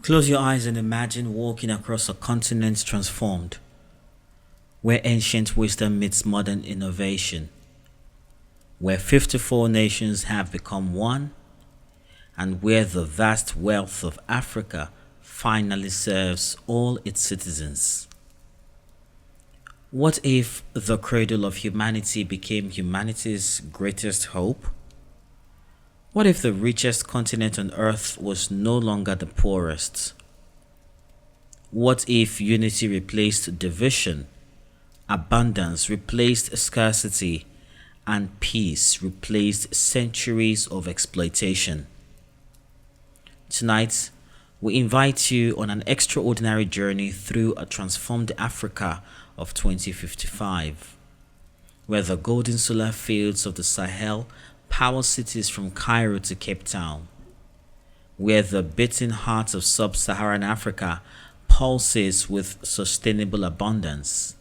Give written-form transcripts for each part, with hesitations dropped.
Close your eyes and imagine walking across a continent transformed, where ancient wisdom meets modern innovation, where 54 nations have become one, and where the vast wealth of Africa finally serves all its citizens. What if the cradle of humanity became humanity's greatest hope? What if the richest continent on earth was no longer the poorest? What if unity replaced division, abundance replaced scarcity, and peace replaced centuries of exploitation? Tonight, we invite you on an extraordinary journey through a transformed Africa of 2055, where the golden solar fields of the Sahel power cities from Cairo to Cape Town, where the beating heart of sub-Saharan Africa pulses with sustainable abundance,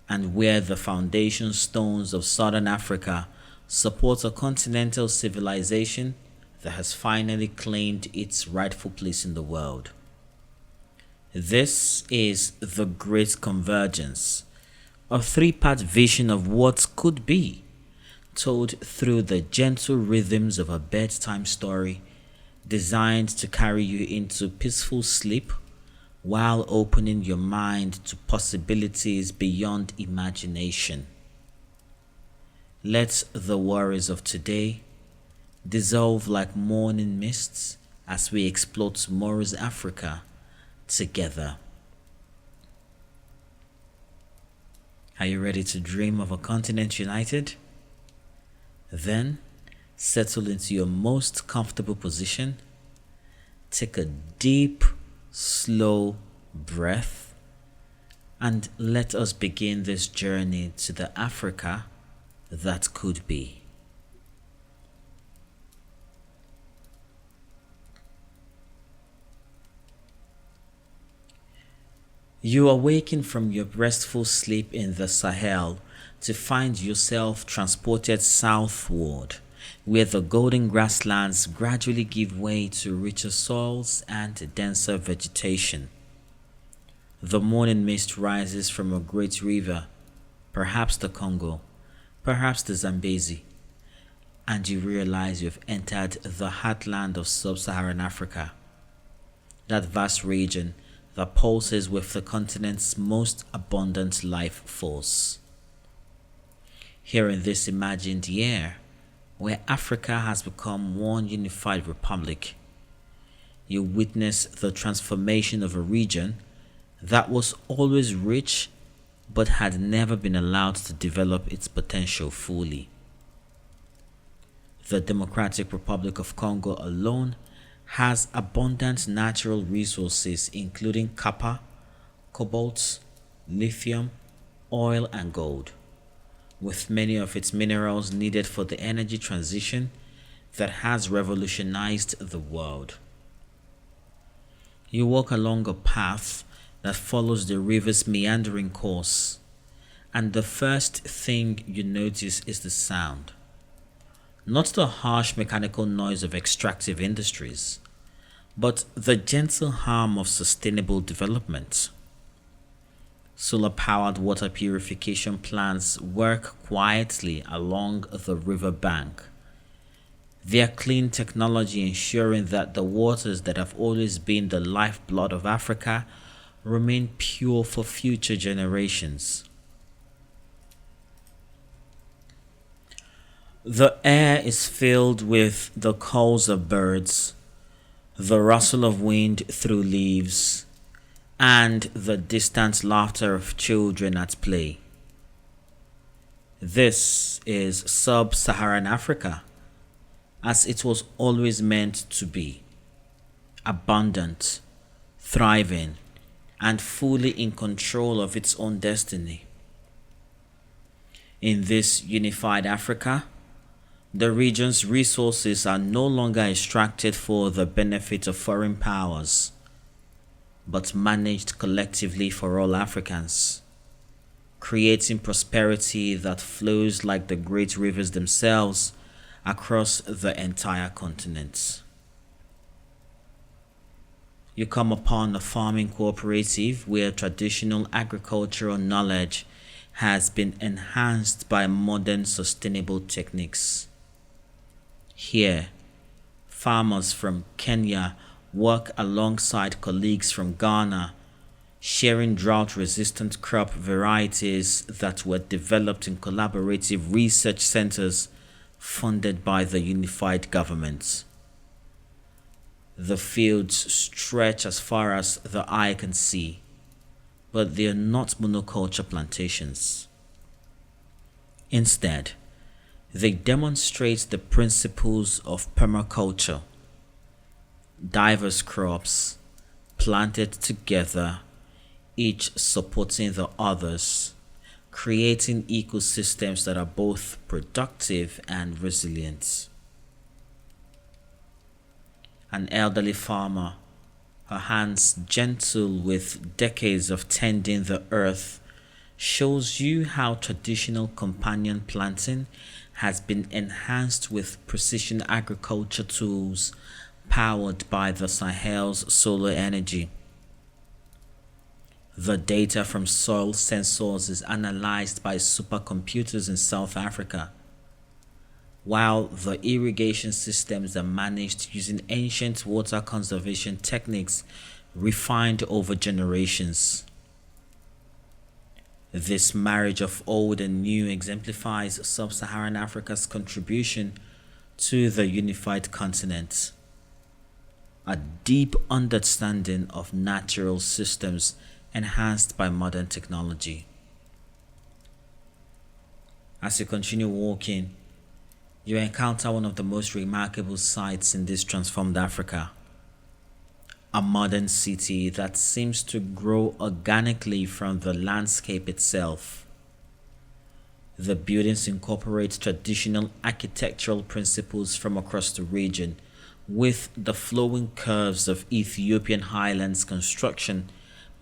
and where the foundation stones of Southern Africa support a continental civilization that has finally claimed its rightful place in the world. This is the Great Convergence, a three-part vision of what could be, told through the gentle rhythms of a bedtime story designed to carry you into peaceful sleep while opening your mind to possibilities beyond imagination. Let the worries of today dissolve like morning mists as we explore tomorrow's Africa together. Are you ready to dream of a continent united? Then, settle into your most comfortable position. Take a deep, slow breath, and let us begin this journey to the Africa that could be. You awaken from your restful sleep in the Sahel to find yourself transported southward, where the golden grasslands gradually give way to richer soils and denser vegetation. The morning mist rises from a great river, perhaps the Congo, perhaps the Zambezi, and you realize you've entered the heartland of sub-Saharan Africa, that vast region that pulses with the continent's most abundant life force. Here in this imagined year, where Africa has become one unified republic, you witness the transformation of a region that was always rich but had never been allowed to develop its potential fully. The Democratic Republic of Congo alone has abundant natural resources including copper, cobalt, lithium, oil, and gold, with many of its minerals needed for the energy transition that has revolutionized the world. You walk along a path that follows the river's meandering course, and the first thing you notice is the sound. Not the harsh mechanical noise of extractive industries, but the gentle hum of sustainable development. Solar-powered water purification plants work quietly along the river bank, their clean technology ensuring that the waters that have always been the lifeblood of Africa remain pure for future generations. The air is filled with the calls of birds, the rustle of wind through leaves, and the distant laughter of children at play. This is sub-Saharan Africa, as it was always meant to be: abundant, thriving, and fully in control of its own destiny. In this unified Africa, the region's resources are no longer extracted for the benefit of foreign powers, but managed collectively for all Africans, creating prosperity that flows like the great rivers themselves across the entire continent. You come upon a farming cooperative where traditional agricultural knowledge has been enhanced by modern sustainable techniques. Here, farmers from Kenya work alongside colleagues from Ghana, sharing drought-resistant crop varieties that were developed in collaborative research centers funded by the unified government. The fields stretch as far as the eye can see, but they are not monoculture plantations. Instead, they demonstrate the principles of permaculture, diverse crops planted together, each supporting the others, creating ecosystems that are both productive and resilient. An elderly farmer, her hands gentle with decades of tending the earth, shows you how traditional companion planting has been enhanced with precision agriculture tools powered by the Sahel's solar energy. The data from soil sensors is analyzed by supercomputers in South Africa, while the irrigation systems are managed using ancient water conservation techniques refined over generations. This marriage of old and new exemplifies sub-Saharan Africa's contribution to the unified continent. A deep understanding of natural systems enhanced by modern technology. As you continue walking, you encounter one of the most remarkable sights in this transformed Africa. A modern city that seems to grow organically from the landscape itself. The buildings incorporate traditional architectural principles from across the region, with the flowing curves of Ethiopian highlands construction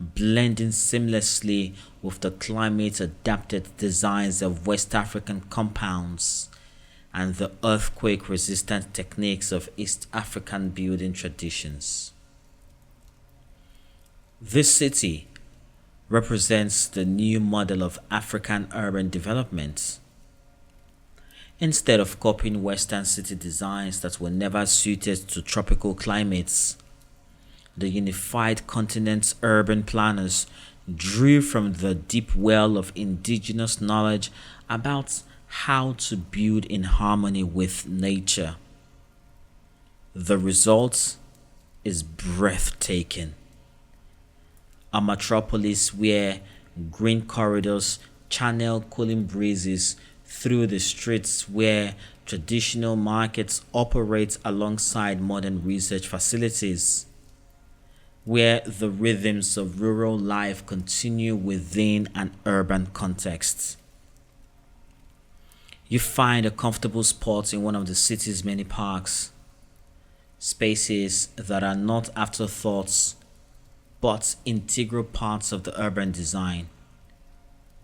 blending seamlessly with the climate-adapted designs of West African compounds and the earthquake-resistant techniques of East African building traditions. This city represents the new model of African urban development. Instead of copying Western city designs that were never suited to tropical climates, the unified continent's urban planners drew from the deep well of indigenous knowledge about how to build in harmony with nature. The result is breathtaking. A metropolis where green corridors channel cooling breezes through the streets, where traditional markets operate alongside modern research facilities, where the rhythms of rural life continue within an urban context. You find a comfortable spot in one of the city's many parks, spaces that are not afterthoughts but integral parts of the urban design,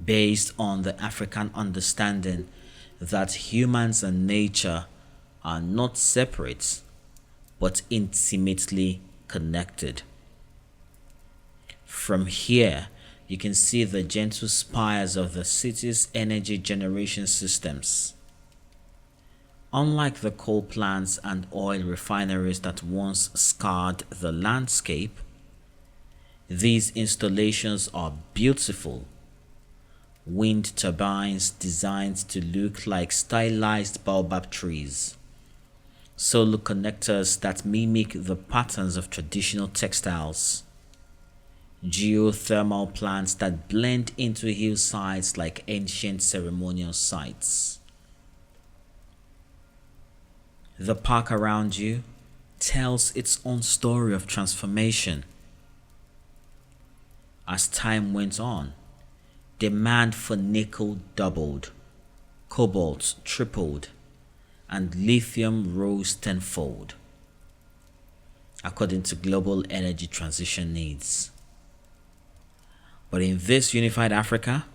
based on the African understanding that humans and nature are not separate but intimately connected. From here, you can see the gentle spires of the city's energy generation systems. Unlike the coal plants and oil refineries that once scarred the landscape, these installations are beautiful. Wind turbines designed to look like stylized baobab trees. Solar connectors that mimic the patterns of traditional textiles. Geothermal plants that blend into hillsides like ancient ceremonial sites. The park around you tells its own story of transformation. As time went on, demand for nickel doubled, cobalt tripled, and lithium rose tenfold, according to global energy transition needs. But in this unified Africa,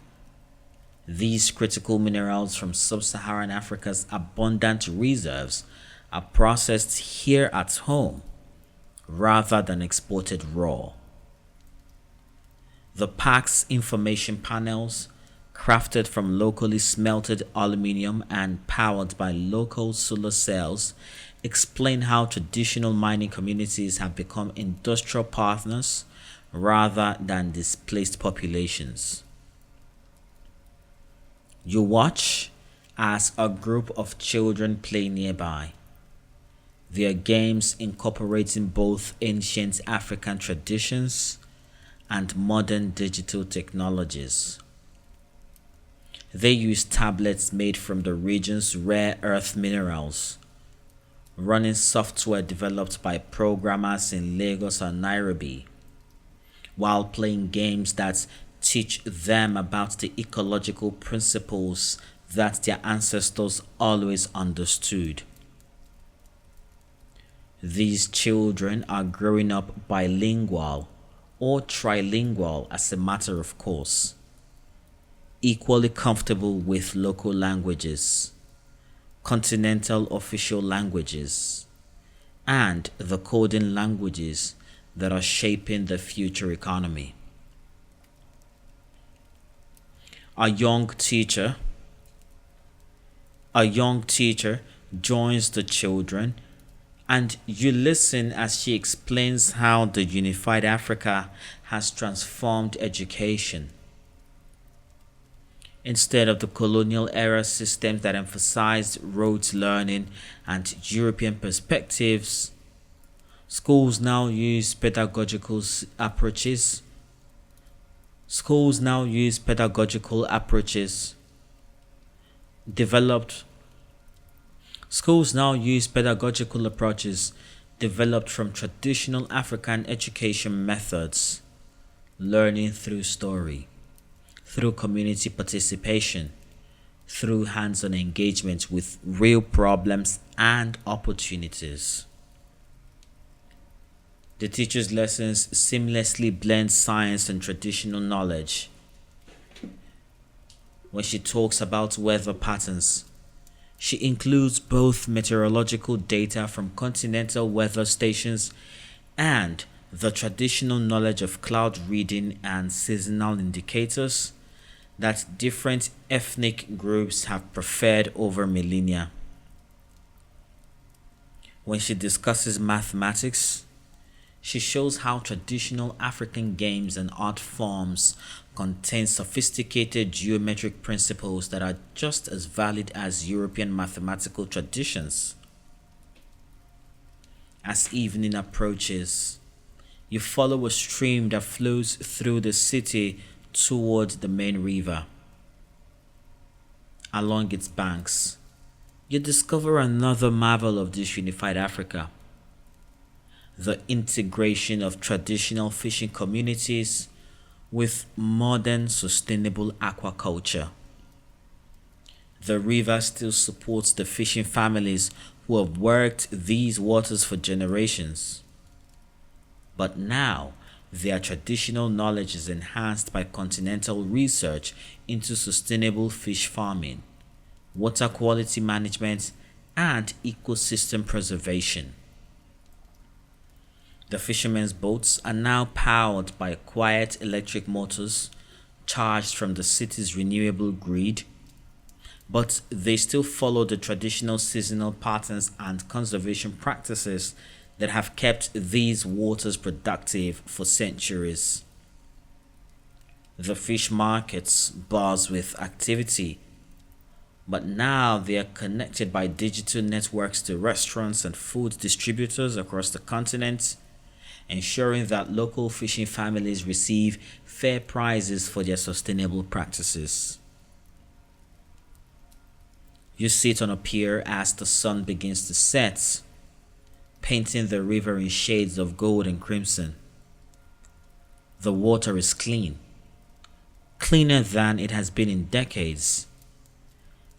these critical minerals from sub-Saharan Africa's abundant reserves are processed here at home rather than exported raw. The park's information panels, crafted from locally smelted aluminium and powered by local solar cells, explain how traditional mining communities have become industrial partners rather than displaced populations. You watch as a group of children play nearby, their games incorporating both ancient African traditions and modern digital technologies. They use tablets made from the region's rare earth minerals, running software developed by programmers in Lagos and Nairobi, while playing games that teach them about the ecological principles that their ancestors always understood. These children are growing up bilingual or trilingual as a matter of course, equally comfortable with local languages, continental official languages, and the coding languages that are shaping the future economy. A young teacher joins the children, and you listen as she explains how the unified Africa has transformed education. Instead of the colonial era systems that emphasized rote learning and European perspectives, schools now use pedagogical approaches. Schools now use pedagogical approaches developed developed from traditional African education methods, learning through story, through community participation, through hands-on engagement with real problems and opportunities. The teacher's lessons seamlessly blend science and traditional knowledge. When she talks about weather patterns, she includes both meteorological data from continental weather stations and the traditional knowledge of cloud reading and seasonal indicators that different ethnic groups have preferred over millennia. When she discusses mathematics, she shows how traditional African games and art forms contain sophisticated geometric principles that are just as valid as European mathematical traditions. As evening approaches, you follow a stream that flows through the city toward the main river. Along its banks, you discover another marvel of this unified Africa: the integration of traditional fishing communities with modern sustainable aquaculture. The river still supports the fishing families who have worked these waters for generations, but now their traditional knowledge is enhanced by continental research into sustainable fish farming, water quality management, and ecosystem preservation. The fishermen's boats are now powered by quiet electric motors charged from the city's renewable grid, but they still follow the traditional seasonal patterns and conservation practices that have kept these waters productive for centuries. The fish markets buzz with activity, but now they are connected by digital networks to restaurants and food distributors across the continent, ensuring that local fishing families receive fair prices for their sustainable practices. You sit on a pier as the sun begins to set, painting the river in shades of gold and crimson. The water is clean, cleaner than it has been in decades,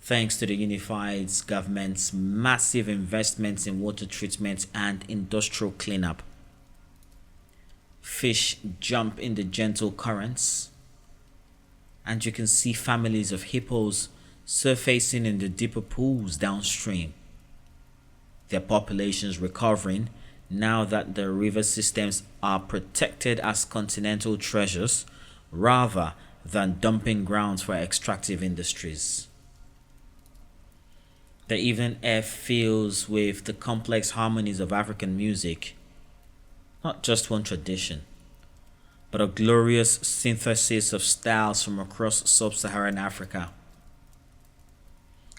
thanks to the unified government's massive investments in water treatment and industrial cleanup. Fish jump in the gentle currents, and you can see families of hippos surfacing in the deeper pools downstream, their populations recovering now that the river systems are protected as continental treasures rather than dumping grounds for extractive industries. The evening air fills with the complex harmonies of African music, not just one tradition, but a glorious synthesis of styles from across sub-Saharan Africa.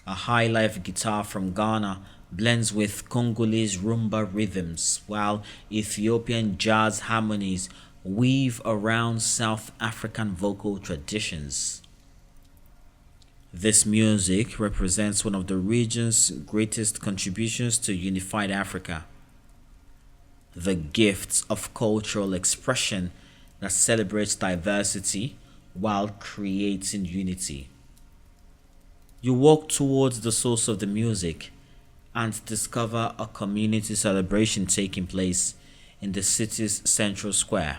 A high-life guitar from Ghana blends with Congolese rumba rhythms, while Ethiopian jazz harmonies weave around South African vocal traditions. This music represents one of the region's greatest contributions to unified Africa, the gifts of cultural expression that celebrates diversity while creating unity. You walk towards the source of the music and discover a community celebration taking place in the city's central square.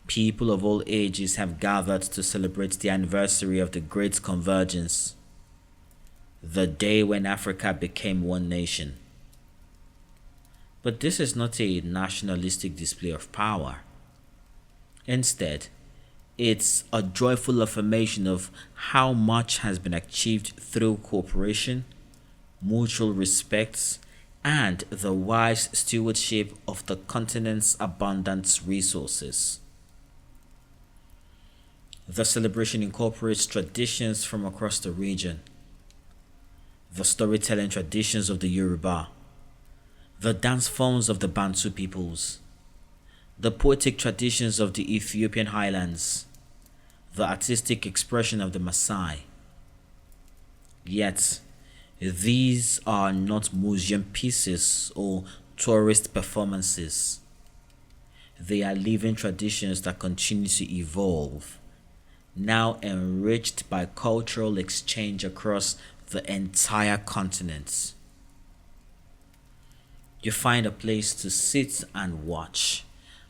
People of all ages have gathered to celebrate the anniversary of the Great Convergence, the day when Africa became one nation. But this is not a nationalistic display of power. Instead, it's a joyful affirmation of how much has been achieved through cooperation, mutual respect, and the wise stewardship of the continent's abundant resources. The celebration incorporates traditions from across the region, the storytelling traditions of the Yoruba, the dance forms of the Bantu peoples, the poetic traditions of the Ethiopian highlands, the artistic expression of the Maasai. Yet, these are not museum pieces or tourist performances. They are living traditions that continue to evolve, now enriched by cultural exchange across the entire continent. You find a place to sit and watch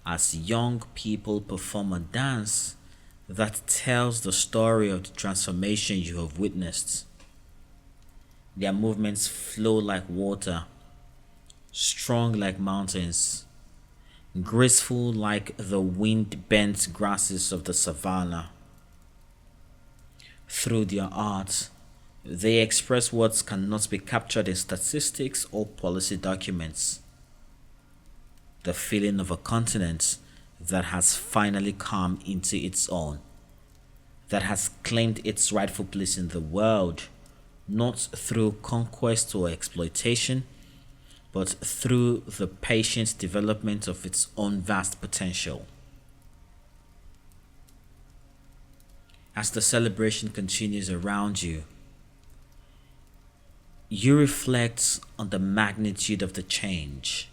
as young people perform a dance that tells the story of the transformation you have witnessed. Their movements flow like water, strong like mountains, graceful like the wind-bent grasses of the savannah. Through their art, they express what cannot be captured in statistics or policy documents. The feeling of a continent that has finally come into its own, that has claimed its rightful place in the world, not through conquest or exploitation, but through the patient development of its own vast potential. As the celebration continues around you, you reflect on the magnitude of the change.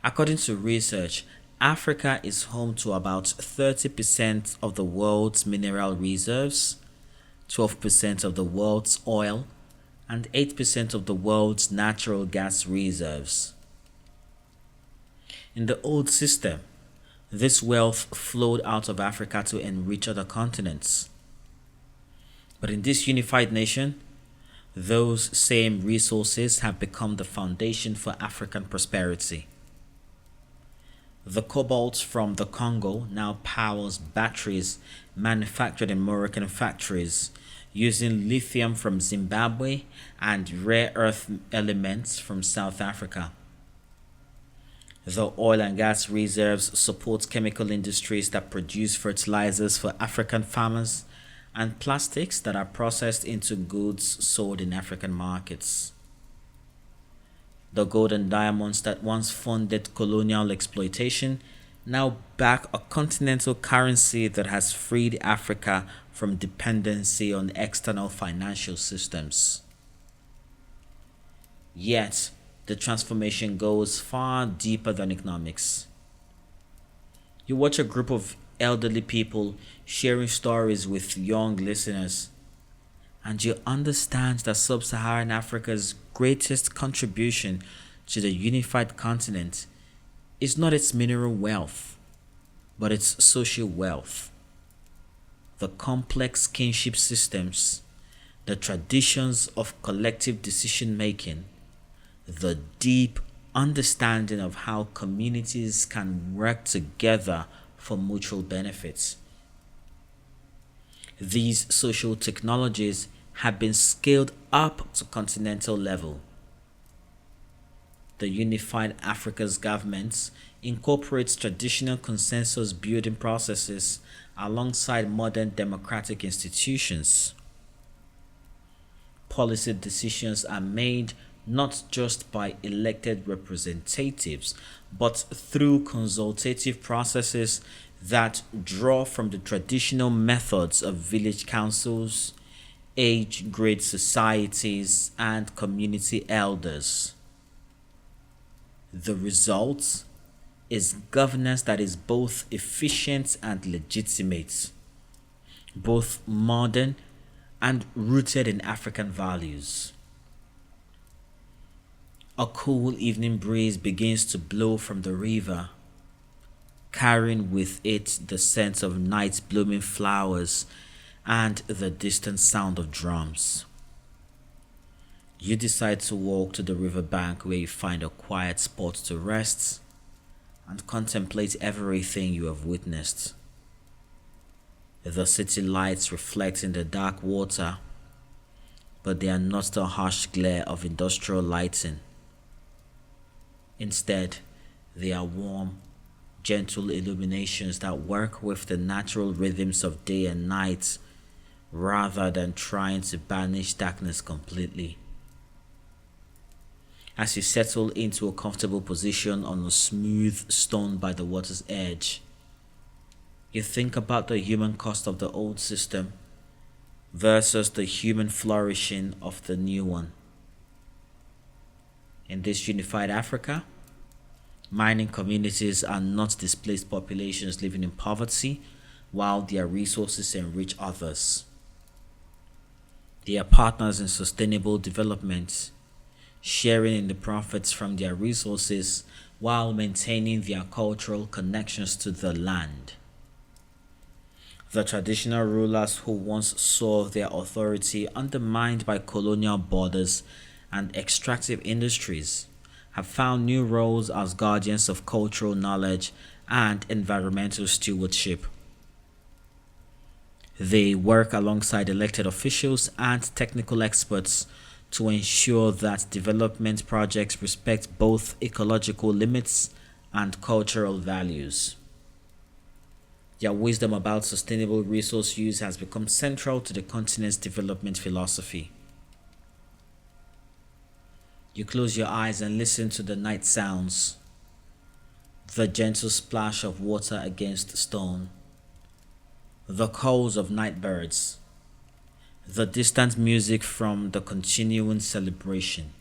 According to research, Africa is home to about 30% of the world's mineral reserves, 12% of the world's oil, and 8% of the world's natural gas reserves. In the old system, this wealth flowed out of Africa to enrich other continents. But in this unified nation, those same resources have become the foundation for African prosperity. The cobalt from the Congo now powers batteries manufactured in Moroccan factories using lithium from Zimbabwe and rare earth elements from South Africa. The oil and gas reserves support chemical industries that produce fertilizers for African farmers and plastics that are processed into goods sold in African markets. The gold and diamonds that once funded colonial exploitation now back a continental currency that has freed Africa from dependency on external financial systems. Yet, the transformation goes far deeper than economics. You watch a group of elderly people sharing stories with young listeners, and you understand that sub-Saharan Africa's greatest contribution to the unified continent is not its mineral wealth, but its social wealth. The complex kinship systems, the traditions of collective decision-making, the deep understanding of how communities can work together for mutual benefits. These social technologies have been scaled up to continental level. The Unified Africa's governments incorporates traditional consensus building processes alongside modern democratic institutions. Policy decisions are made not just by elected representatives, but through consultative processes that draw from the traditional methods of village councils, age grade societies, and community elders. The result is governance that is both efficient and legitimate, both modern and rooted in African values. A cool evening breeze begins to blow from the river, carrying with it the scent of night's blooming flowers and the distant sound of drums. You decide to walk to the riverbank where you find a quiet spot to rest and contemplate everything you have witnessed. The city lights reflect in the dark water, but they are not the harsh glare of industrial lighting. Instead, they are warm, gentle illuminations that work with the natural rhythms of day and night rather than trying to banish darkness completely. As you settle into a comfortable position on a smooth stone by the water's edge, you think about the human cost of the old system versus the human flourishing of the new one. In this unified Africa, mining communities are not displaced populations living in poverty while their resources enrich others. They are partners in sustainable development, sharing in the profits from their resources while maintaining their cultural connections to the land. The traditional rulers who once saw their authority undermined by colonial borders and extractive industries have found new roles as guardians of cultural knowledge and environmental stewardship. They work alongside elected officials and technical experts to ensure that development projects respect both ecological limits and cultural values. Their wisdom about sustainable resource use has become central to the continent's development philosophy. You close your eyes and listen to the night sounds, the gentle splash of water against stone, the calls of night birds, the distant music from the continuing celebration.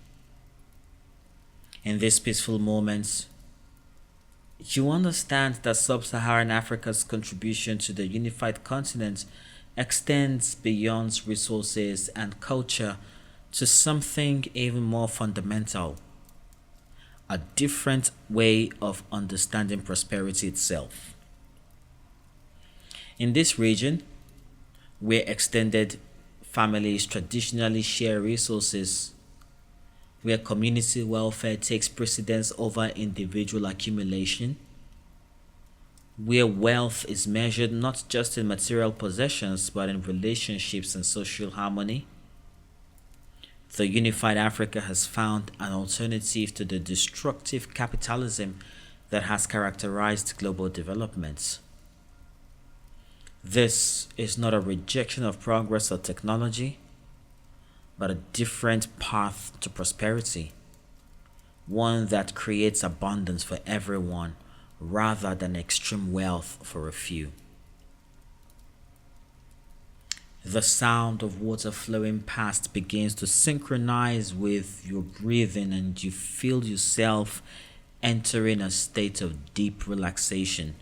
In these peaceful moments, you understand that sub-Saharan Africa's contribution to the unified continent extends beyond resources and culture to something even more fundamental: a different way of understanding prosperity itself. In this region, where extended families traditionally share resources, where community welfare takes precedence over individual accumulation, where wealth is measured not just in material possessions but in relationships and social harmony, the unified Africa has found an alternative to the destructive capitalism that has characterized global development. This is not a rejection of progress or technology, but a different path to prosperity, one that creates abundance for everyone rather than extreme wealth for a few. The sound of water flowing past begins to synchronize with your breathing, and you feel yourself entering a state of deep relaxation.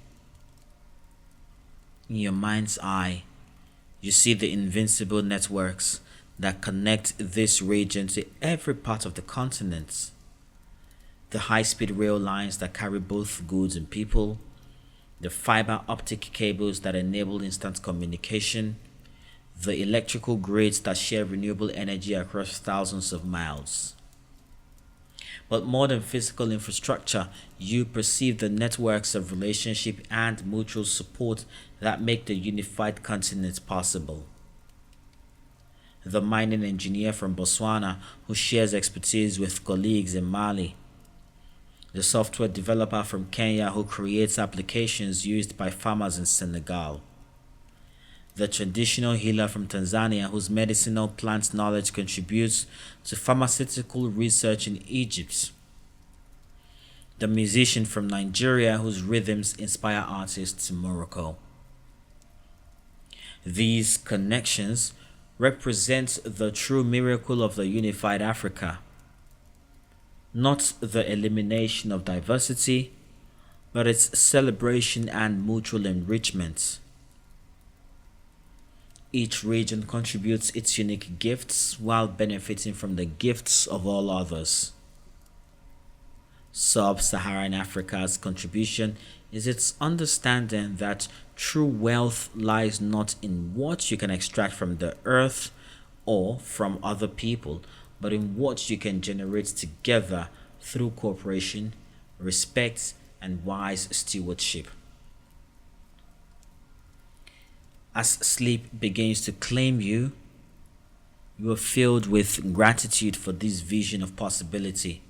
In your mind's eye, you see the invincible networks that connect this region to every part of the continent. The high-speed rail lines that carry both goods and people, the fiber optic cables that enable instant communication, the electrical grids that share renewable energy across thousands of miles. But more than physical infrastructure, you perceive the networks of relationship and mutual support that make the unified continent possible. The mining engineer from Botswana who shares expertise with colleagues in Mali, the software developer from Kenya who creates applications used by farmers in Senegal, the traditional healer from Tanzania whose medicinal plant knowledge contributes to pharmaceutical research in Egypt, the musician from Nigeria whose rhythms inspire artists in Morocco. These connections represent the true miracle of the unified Africa, not the elimination of diversity, but its celebration and mutual enrichment. Each region contributes its unique gifts while benefiting from the gifts of all others. Sub-Saharan Africa's contribution is its understanding that true wealth lies not in what you can extract from the earth or from other people, but in what you can generate together through cooperation, respect, and wise stewardship. As sleep begins to claim you, you are filled with gratitude for this vision of possibility.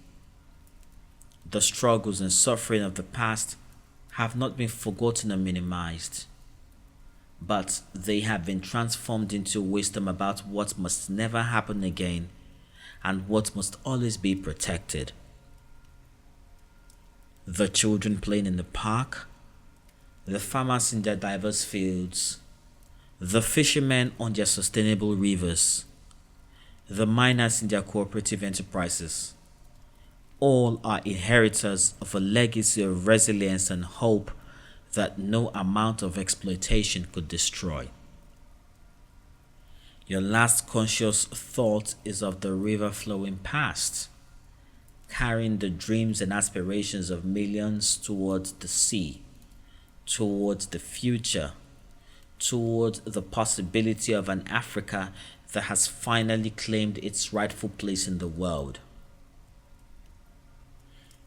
The struggles and suffering of the past have not been forgotten or minimized, but they have been transformed into wisdom about what must never happen again and what must always be protected. The children playing in the park, the farmers in their diverse fields, the fishermen on their sustainable rivers, the miners in their cooperative enterprises, all are inheritors of a legacy of resilience and hope that no amount of exploitation could destroy. Your last conscious thought is of the river flowing past, carrying the dreams and aspirations of millions towards the sea, towards the future, towards the possibility of an Africa that has finally claimed its rightful place in the world.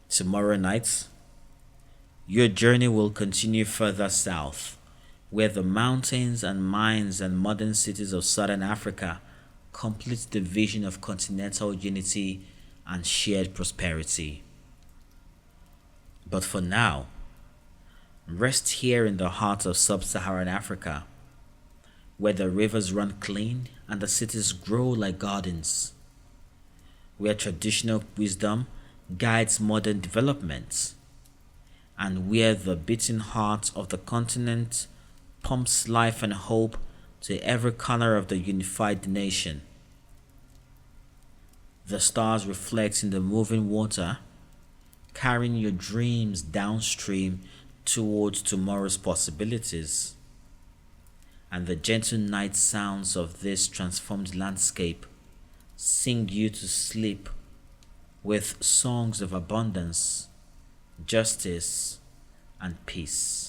Tomorrow night, your journey will continue further south, where the mountains and mines and modern cities of southern Africa complete the vision of continental unity and shared prosperity. But for now, rest here in the heart of sub-Saharan Africa, where the rivers run clean and the cities grow like gardens, where traditional wisdom guides modern development, and where the beating heart of the continent pumps life and hope to every corner of the unified nation. The stars reflect in the moving water, carrying your dreams downstream towards tomorrow's possibilities. And the gentle night sounds of this transformed landscape sing you to sleep with songs of abundance, justice, and peace.